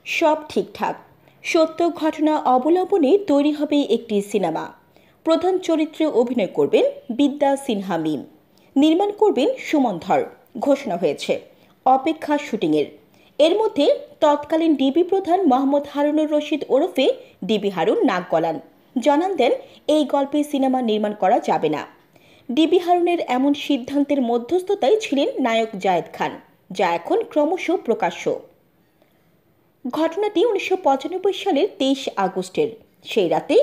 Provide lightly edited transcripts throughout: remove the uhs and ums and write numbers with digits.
সব ঠিকঠাক। সত্য ঘটনা অবলম্বনে তৈরি হবে একটি সিনেমা। প্রধান চরিত্রে অভিনয় করবেন বিদ্যা সিনহা মিম। নির্মাণ করবেন সুমন ধর। ঘোষণা হয়েছে। অপেক্ষা শুটিংয়ের। এর মধ্যে তৎকালীন ডিবি প্রধান মোহাম্মদ হারুনুর রশিদ ওরফে ডিবি হারুন নাক গলান। জানান দেন এই গল্পে সিনেমা নির্মাণ করা যাবে না। ডিবি হারুনের এমন সিদ্ধান্তের মধ্যস্থতায় ছিলেন নায়ক জায়েদ খান, যা এখন ক্রমশ প্রকাশ্য। ঘটনাটি ১৯৯৫ সালের ২৩ আগস্টের। সেই রাতে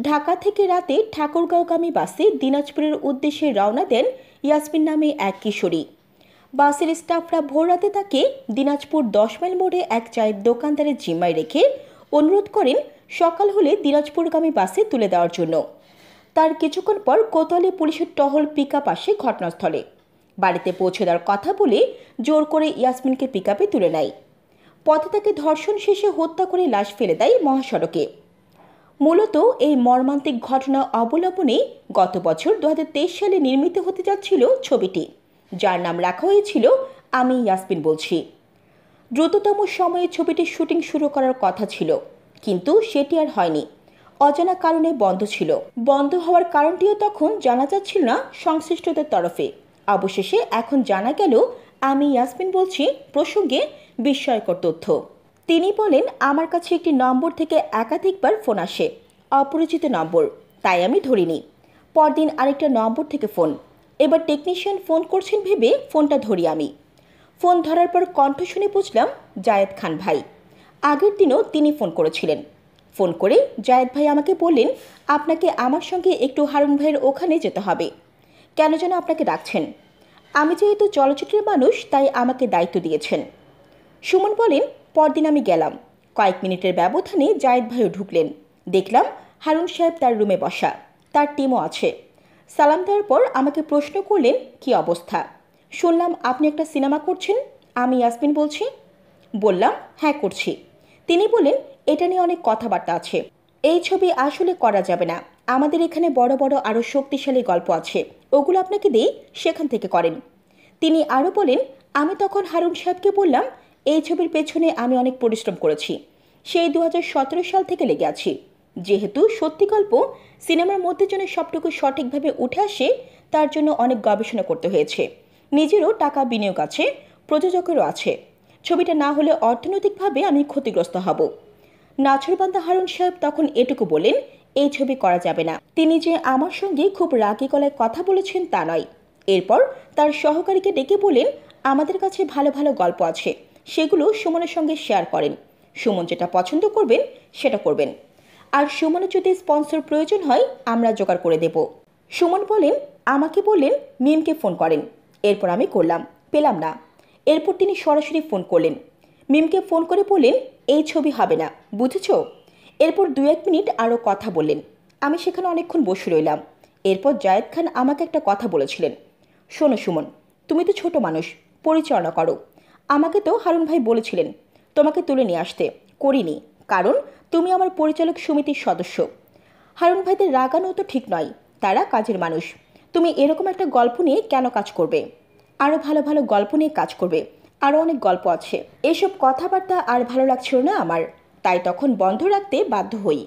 ঢাকা থেকে রাতে ঠাকুরগাঁওগামী বাসে দিনাজপুরের উদ্দেশ্যে রওনা দেন ইয়াসমিন নামে এক কিশোরী। বাসের স্টাফরা ভোর রাতে তাকে দিনাজপুর ১০ মাইল মোড়ে এক চায়ের দোকানদারের জিম্মায় রেখে অনুরোধ করেন সকাল হলে দিনাজপুরগামী বাসে তুলে দেওয়ার জন্য। তার কিছুক্ষণ পর কোতোয়ালি পুলিশের টহল পিকআপ আসে ঘটনাস্থলে। বাড়িতে পৌঁছে দেওয়ার কথা বলে জোর করে ইয়াসমিনকে পিকআপে তুলে নেয়। পথে তাকে ধর্ষণ শেষে হত্যা করে লাশ ফেলে দেয় মহাসড়কে। মূলত এই মর্মান্তিক ঘটনা অবলম্বনে গত বছর ২০২৩ সালে নির্মিত হতে যাচ্ছিল ছবিটি, যার নাম রাখা হয়েছিল আমি ইয়াসমিন বলছি। দ্রুততম সময়ে ছবিটির শুটিং শুরু করার কথা ছিল, কিন্তু সেটি আর হয়নি। অজানা কারণে বন্ধ ছিল। বন্ধ হওয়ার কারণটিও তখন জানা যাচ্ছিল না সংশ্লিষ্টদের তরফে। অবশেষে এখন জানা গেল আমি ইয়াসমিন বলছি প্রসঙ্গে বিস্ময়কর তথ্য। তিনি বলেন, আমার কাছে একটি নম্বর থেকে একাধিকবার ফোন আসে, অপরিচিত নম্বর, তাই আমি ধরিনি। পরদিন আরেকটা নম্বর থেকে ফোন। এবার টেকনিশিয়ান ফোন করছেন ভেবে ফোনটা ধরি আমি। ফোন ধরার পর কণ্ঠ শুনে বুঝলাম জায়েদ খান ভাই। আগের দিনও তিনি ফোন করেছিলেন। ফোন করে জায়েদ ভাই আমাকে বললেন, আপনাকে আমার সঙ্গে একটু হারুন ভাইয়ের ওখানে যেতে হবে। কেন যেন আপনাকে ডাকছেন। আমি যেহেতু চলচ্চিত্রের মানুষ, তাই আমাকে দায়িত্ব দিয়েছেন। সুমন বলেন, পরদিন আমি গেলাম। কয়েক মিনিটের ব্যবধানে জায়েদ ভাইও ঢুকলেন। দেখলাম হারুন সাহেব তার রুমে বসা, তার টিমও আছে। সালাম দেওয়ার পর আমাকে প্রশ্ন করলেন, কি অবস্থা? শুনলাম আপনি একটা সিনেমা করছেন। আমি ইয়াসমিন বলছি। বললাম, হ্যাঁ করছি। তিনি বলেন, এটা নিয়ে অনেক কথাবার্তা আছে। এই ছবি আসলে করা যাবে না। আমাদের এখানে বড় বড় আরও শক্তিশালী গল্প আছে, ওগুলো আপনাকে দিই, সেখান থেকে করেন। তিনি আরও বলেন, আমি তখন হারুন সাহেবকে বললাম, এই ছবির পেছনে আমি অনেক পরিশ্রম করেছি। সেই ২০১৭ সাল থেকে লেগে আছি। যেহেতু সত্যি গল্প সিনেমার মধ্যে যেন সবটুকু সঠিকভাবে উঠে আসে, তার জন্য অনেক গবেষণা করতে হয়েছে। নিজেরও টাকা বিনিয়োগ আছে, প্রযোজকেরও আছে। ছবিটা না হলে অর্থনৈতিকভাবে আমি ক্ষতিগ্রস্ত হব। নাছরবান্দা হারুন সাহেব তখন এটুকু বলেন, এই ছবি করা যাবে না। তিনি যে আমার সঙ্গে খুব রাগী গলায় কথা বলেছেন তা নয়। এরপর তার সহকারীকে ডেকে বলেন, আমাদের কাছে ভালো ভালো গল্প আছে, সেগুলো সুমনের সঙ্গে শেয়ার করেন। সুমন যেটা পছন্দ করবেন সেটা করবেন। আর সুমনের যদি স্পন্সর প্রয়োজন হয় আমরা জোগাড় করে দেব। সুমন বলেন, আমাকে বললেন মিমকে ফোন করেন। এরপর আমি করলাম, পেলাম না। এরপর তিনি সরাসরি ফোন করলেন। মিমকে ফোন করে বললেন, এই ছবি হবে না, বুঝেছ? এরপর ২-১ মিনিট আরও কথা বললেন। আমি সেখানে অনেকক্ষণ বসে রইলাম। এরপর জায়েদ খান আমাকে একটা কথা বলেছিলেন, শোনো সুমন, তুমি তো ছোট মানুষ, পরিচালনা করো। আমাকে তো হারুন ভাই বলেছিলেন তোমাকে তুলে নিয়ে আসতে, করিনি, কারণ তুমি আমার পরিচালক সমিতির সদস্য। হারুন ভাইদের রাগানো তো ঠিক নয়, তারা কাজের মানুষ। তুমি এরকম একটা গল্প নিয়ে কেন কাজ করবে? আরও ভালো ভালো গল্প নিয়ে কাজ করবে, আরও অনেক গল্প আছে। এসব কথাবার্তা আর ভালো লাগছিল না আমার, তাই তখন বন্ধ রাখতে বাধ্য হই।